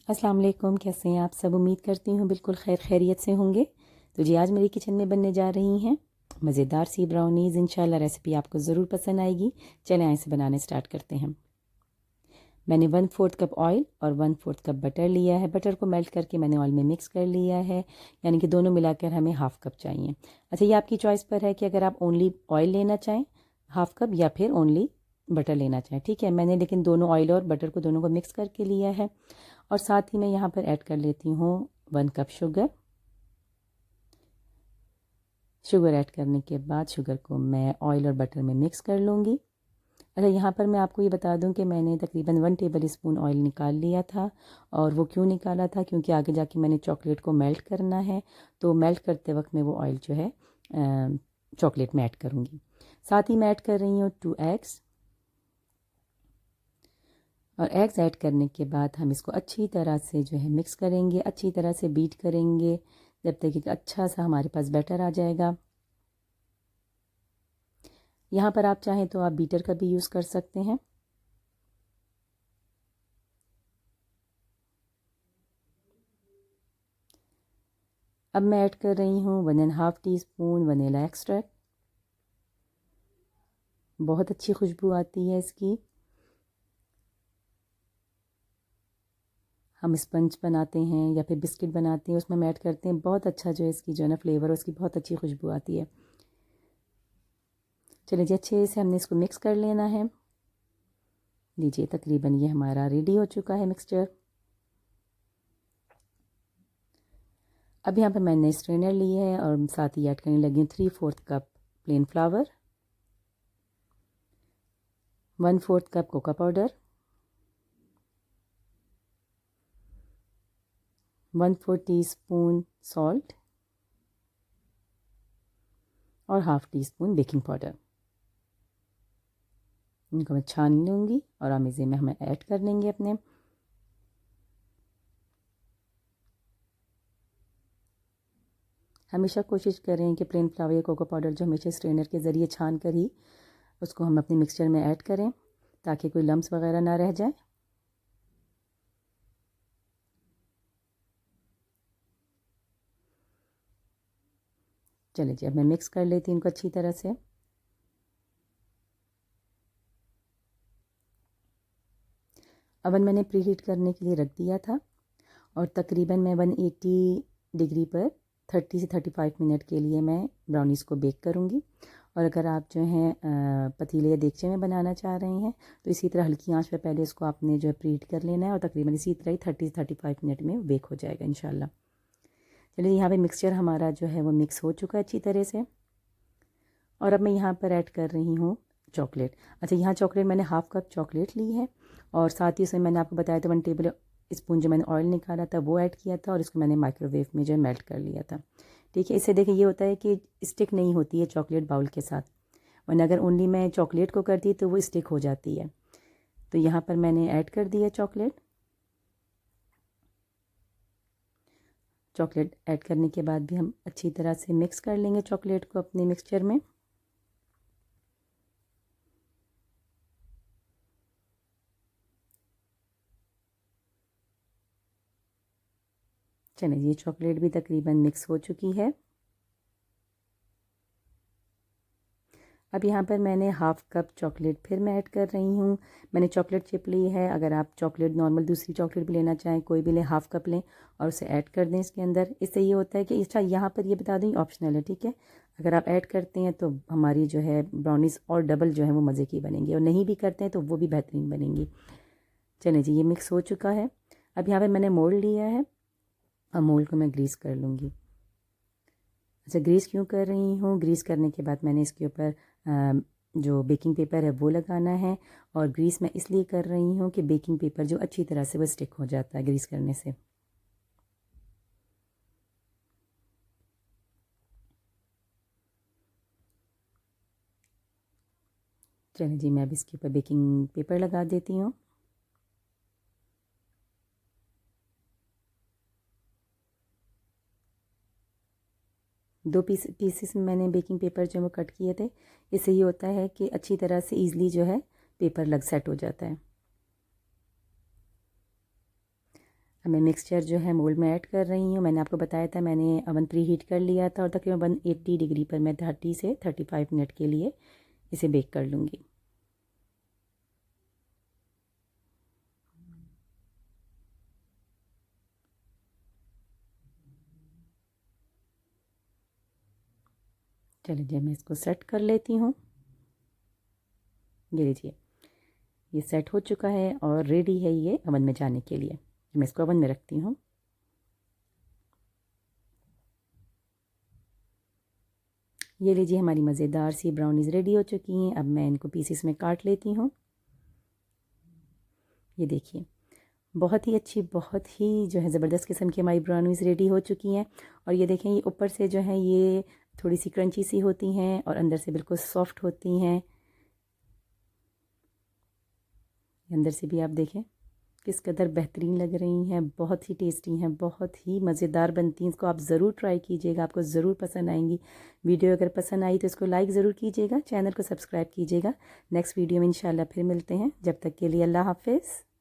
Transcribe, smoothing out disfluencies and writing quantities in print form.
अस्सलाम वालेकुम, कैसे हैं आप सब? उम्मीद करती हूँ बिल्कुल खैरियत से होंगे। तो जी आज मेरी किचन में बनने जा रही हैं मज़ेदार सी ब्राउनीज़। इंशाल्लाह रेसिपी आपको ज़रूर पसंद आएगी। चलें इसे बनाने स्टार्ट करते हैं। मैंने 1/4 कप ऑयल और 1/4 कप बटर लिया है। बटर को मेल्ट करके मैंने ऑयल में मिक्स कर लिया है, यानी कि दोनों मिलाकर हमें हाफ़ कप चाहिए। अच्छा, ये आपकी चॉइस पर है कि अगर आप ओनली ऑयल लेना चाहें हाफ़ कप या फिर ओनली बटर लेना चाहें, ठीक है। मैंने लेकिन दोनों ऑयल और बटर को दोनों को मिक्स करके लिया है। और साथ ही मैं यहाँ पर ऐड कर लेती हूँ 1 कप शुगर। शुगर ऐड करने के बाद शुगर को मैं ऑयल और बटर में मिक्स कर लूँगी। अच्छा, यहाँ पर मैं आपको ये बता दूँ कि मैंने तकरीबन 1 टेबल स्पून ऑयल निकाल लिया था। और वो क्यों निकाला था, क्योंकि आगे जाके मैंने चॉकलेट को मेल्ट करना है, तो मेल्ट करते वक्त मैं वो ऑयल जो है चॉकलेट में ऐड करूँगी। साथ ही मैं ऐड कर रही हूँ 2 एग्स। और एग्स ऐड करने के बाद हम इसको अच्छी तरह से जो है मिक्स करेंगे, अच्छी तरह से बीट करेंगे जब तक कि अच्छा सा हमारे पास बैटर आ जाएगा। यहाँ पर आप चाहें तो आप बीटर का भी यूज़ कर सकते हैं। अब मैं ऐड कर रही हूँ 1.5 टीस्पून वनीला एक्सट्रैक्ट। बहुत अच्छी खुशबू आती है इसकी। हम स्पंज बनाते हैं या फिर बिस्किट बनाते हैं, उसमें हम ऐड करते हैं, बहुत अच्छा जो है इसकी जो है ना फ्लेवर, उसकी बहुत अच्छी खुशबू आती है। चलिए जी, अच्छे से हमने इसको मिक्स कर लेना है। लीजिए, तकरीबन ये हमारा रेडी हो चुका है मिक्सचर। अब यहाँ पर मैंने स्ट्रेनर ली है और साथ ही ऐड करने लगी हूँ 3/4 cup plain flour, 1/4 cup cocoa powder, 1/4 teaspoon salt और half teaspoon baking powder. इनको मैं छान लूँगी और अमेज़े में हमें ऐड कर लेंगे अपने। हमेशा कोशिश करें कि प्लेन फ्लावर या कोको पाउडर जो हमेशा स्ट्रेनर के ज़रिए छान कर ही उसको हम अपने मिक्सचर में ऐड करें, ताकि कोई लम्स वगैरह ना रह जाए। चलिए जी, अब मैं मिक्स कर लेती हूँ इनको अच्छी तरह से। अवन मैंने प्री हीट करने के लिए रख दिया था और तकरीबन मैं 180 डिग्री पर 30 से 35 मिनट के लिए मैं ब्राउनीज़ को बेक करूँगी। और अगर आप जो हैं पतीले या देगचे में बनाना चाह रहे हैं तो इसी तरह हल्की आंच पर पहले इसको आपने जो है प्री हीट कर लेना है और तकरीबन इसी तरह ही 30 से 35 मिनट में बेक हो जाएगा इंशाल्लाह। चलिए, यहाँ पे मिक्सचर हमारा जो है वो मिक्स हो चुका है अच्छी तरह से। और अब मैं यहाँ पर ऐड कर रही हूँ चॉकलेट। अच्छा, यहाँ चॉकलेट मैंने हाफ़ कप चॉकलेट ली है और साथ ही उसमें मैंने आपको बताया था 1 टेबल स्पून जो मैंने ऑयल निकाला था वो ऐड किया था और इसको मैंने माइक्रोवेव में जो है मेल्ट कर लिया था। ठीक है, इससे देखिए ये होता है कि स्टिक नहीं होती है चॉकलेट बाउल के साथ, वरना अगर ओनली मैं चॉकलेट को करती तो वो स्टिक हो जाती है। तो यहाँ पर मैंने ऐड कर दिया चॉकलेट। चॉकलेट ऐड करने के बाद भी हम अच्छी तरह से मिक्स कर लेंगे चॉकलेट को अपने मिक्सचर में। चलिए, ये चॉकलेट भी तकरीबन मिक्स हो चुकी है। अब यहाँ पर मैंने हाफ़ कप चॉकलेट फिर मैं ऐड कर रही हूँ। मैंने चॉकलेट चिप ली है, अगर आप चॉकलेट नॉर्मल दूसरी चॉकलेट भी लेना चाहें कोई भी लें, हाफ़ कप लें और उसे ऐड कर दें इसके अंदर। इससे ये होता है कि अच्छा, यहाँ पर ये बता दूँ ऑप्शनल है, ठीक है। अगर आप ऐड करते हैं तो हमारी जो है ब्राउनीज़ और डबल जो है वो मज़े की बनेंगी, और नहीं भी करते हैं तो वो भी बेहतरीन बनेंगी। चलिए जी, ये मिक्स हो चुका है। अब यहाँ पर मैंने मोल्ड लिया है और मोल्ड को मैं ग्रीस कर लूँगी। अच्छा, ग्रीस क्यों कर रही हूँ, ग्रीस करने के बाद मैंने इसके ऊपर जो बेकिंग पेपर है वो लगाना है। और ग्रीस मैं इसलिए कर रही हूँ कि बेकिंग पेपर जो अच्छी तरह से वो स्टिक हो जाता है ग्रीस करने से। चलिए जी, मैं अब इसके ऊपर बेकिंग पेपर लगा देती हूँ। दो पीसेस में मैंने बेकिंग पेपर जो है वो कट किए थे। इससे ये होता है कि अच्छी तरह से ईज़िली जो है पेपर लग सेट हो जाता है। अब मैं मिक्सचर जो है मोल्ड में ऐड कर रही हूँ। मैंने आपको बताया था मैंने अवन प्री हीट कर लिया था और तकरीबन 180 डिग्री पर मैं 30 से 35 मिनट के लिए इसे बेक कर लूँगी। चलिए मैं इसको सेट कर लेती हूँ। ये लीजिए, ये सेट हो चुका है और रेडी है ये अवन में जाने के लिए। मैं इसको अवन में रखती हूँ। ये लीजिए, हमारी मज़ेदार सी ब्राउनीज़ रेडी हो चुकी हैं। अब मैं इनको पीसेस में काट लेती हूँ। ये देखिए, बहुत ही अच्छी, बहुत ही जो है ज़बरदस्त किस्म की हमारी ब्राउनीज़ रेडी हो चुकी हैं। और ये देखें, ये ऊपर से जो है ये थोड़ी सी क्रंची सी होती हैं और अंदर से बिल्कुल सॉफ्ट होती हैं। अंदर से भी आप देखें किस कदर बेहतरीन लग रही हैं, बहुत ही टेस्टी हैं, बहुत ही मज़ेदार बनती हैं। इसको आप ज़रूर ट्राई कीजिएगा, आपको ज़रूर पसंद आएंगी। वीडियो अगर पसंद आई तो इसको लाइक ज़रूर कीजिएगा, चैनल को सब्सक्राइब कीजिएगा। नेक्स्ट वीडियो में इंशाल्लाह फिर मिलते हैं। जब तक के लिए अल्लाह हाफ़िज़।